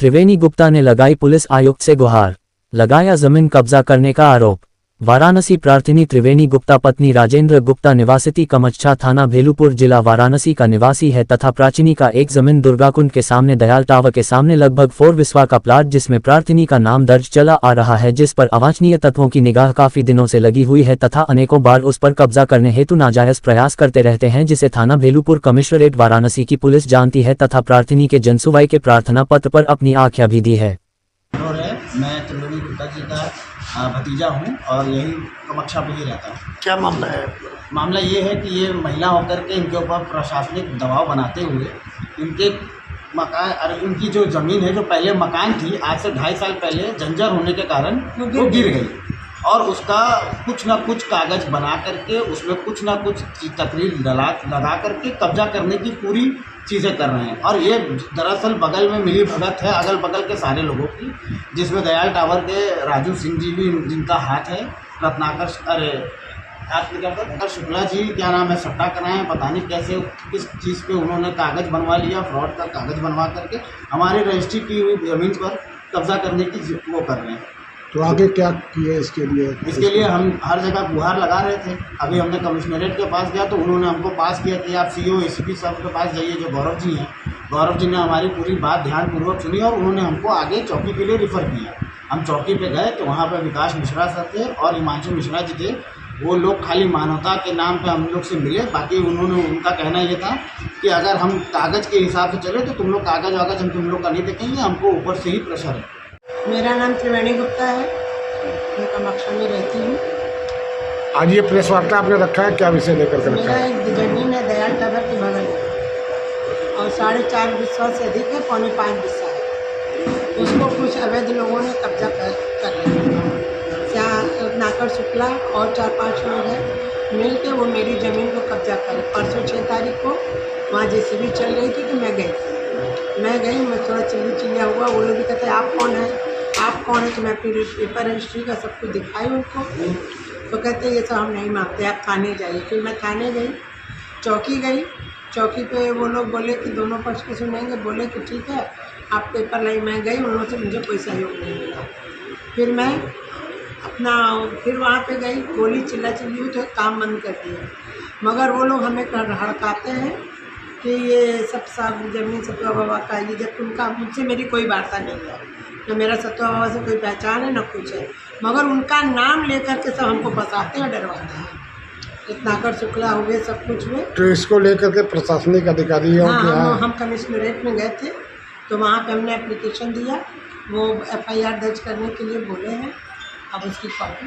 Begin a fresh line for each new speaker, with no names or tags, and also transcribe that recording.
त्रिवेणी गुप्ता ने लगाई पुलिस आयुक्त से गुहार, लगाया जमीन कब्जा करने का आरोप। वाराणसी प्रार्थिनी त्रिवेणी गुप्ता पत्नी राजेंद्र गुप्ता निवासिती कमच्छा थाना भेलूपुर जिला वाराणसी का निवासी है तथा प्राचीनी का एक जमीन दुर्गाकुंड के सामने दयाल टावर के सामने लगभग 4 विस्वा का प्लाट जिसमें प्रार्थिनी का नाम दर्ज चला आ रहा है, जिस पर अवांछनीय तत्वों की निगाह काफी दिनों से लगी हुई है तथा अनेकों बार उस पर कब्जा करने हेतु नाजायज प्रयास करते रहते हैं, जिसे थाना भेलूपुर कमिश्नरेट वाराणसी की पुलिस जानती है तथा प्रार्थिनी के जनसुनवाई के प्रार्थना पत्र पर अपनी आख्या भी दी है।
मैं त्रिवेणी गुप्ता जी का भतीजा हूँ और यही कमच्छा पे ही रहता हूँ।
क्या मामला है?
मामला ये है कि ये महिला होकर के इनके ऊपर प्रशासनिक दबाव बनाते हुए इनके मकान और इनकी जो ज़मीन है, जो पहले मकान थी, आज से 2.5 साल पहले जंजर होने के कारण वो गिर गई और उसका कुछ ना कुछ कागज़ बना करके उसमें कुछ ना कुछ तकरीर लगा करके कब्जा करने की पूरी चीज़ें कर रहे हैं। और ये दरअसल बगल में मिली भगत है अगल बगल के सारे लोगों की, जिसमें दयाल टावर के राजू सिंह जी भी जिनका हाथ है, रत्नाकर शुक्ला जी क्या नाम है, सट्टा कराए हैं, पता नहीं कैसे किस चीज़ पे उन्होंने कागज़ बनवा लिया, फ्रॉड का कागज़ बनवा करके हमारे रजिस्ट्री की हुई ज़मीन पर कब्जा करने की वो कर रहे हैं।
तो आगे क्या किए इसके लिए?
हम हर जगह गुहार लगा रहे थे। अभी हमने कमिश्नरेट के पास गया तो उन्होंने हमको पास किया कि आप सीओ एसीपी साहब के पास जाइए, जो गौरव जी हैं। गौरव जी ने हमारी पूरी बात ध्यानपूर्वक सुनी और उन्होंने हमको आगे चौकी के लिए रिफ़र किया। हम चौकी पे गए तो वहाँ पर विकास मिश्रा सर थे और हिमांशु मिश्रा जी थे। वो लोग खाली मानवता के नाम पे हम लोग से मिले, बाकी उनका कहना ये था कि अगर हम कागज़ के हिसाब से चले तो तुम लोग कागज़ वागज़ हम तुम लोग का नहीं देखेंगे, हमको ऊपर से ही प्रेशर है।
मेरा नाम त्रिवेणी गुप्ता है, मैं कमच्छा में रहती हूँ।
आज ये प्रेस वार्ता आपने रखा है, क्या विषय लेकर के रखा
मेरा
है?
एक जमीन है दयाल टावर के बगल में और 4.5 विस्वा से अधिक है, 4.5 विस्वा है। उसको कुछ अवैध लोगों ने कब्जा कर लिया। रत्नाकर शुक्ला और 4-5 लोग हैं मिल के वो मेरी ज़मीन को कब्जा करे। परसों 6 तारीख को वहाँ जेसीबी चल रही थी तो मैं गई, मैं थोड़ा चिल्लिया हुआ। वो लोग भी कहते आप कौन है, तो मैं अपनी पेपर रजिस्ट्री का सब कुछ दिखाई उनको, तो कहते ये सब हम नहीं मानते, आप थाने जाइए। फिर मैं थाने गई, चौकी पे वो लोग बोले कि दोनों पक्ष की सुनेंगे, बोले कि ठीक है आप पेपर लाई। मैं गई, उन्होंने से मुझे कोई सहयोग नहीं मिला। फिर वहाँ पे गई, गोली चिल्ली हुई तो काम बंद कर दिया। मगर वो लोग हमें हड़काते हैं कि ये सब ज़मीन सतुआ बाबा का, ये जब उनका मुझसे मेरी कोई वार्ता नहीं है, न मेरा सतुआ बाबा से कोई पहचान है न कुछ है, मगर उनका नाम लेकर के सब हमको फंसाते हैं, डरवाते हैं। रत्नाकर शुक्ला हो गए, सब कुछ हुए।
तो इसको लेकर के प्रशासनिक अधिकारियों
हम कमिश्नरेट में गए थे तो वहाँ पे हमने एप्लीकेशन दिया, वो FIR दर्ज करने के लिए बोले हैं। अब उसकी कॉपी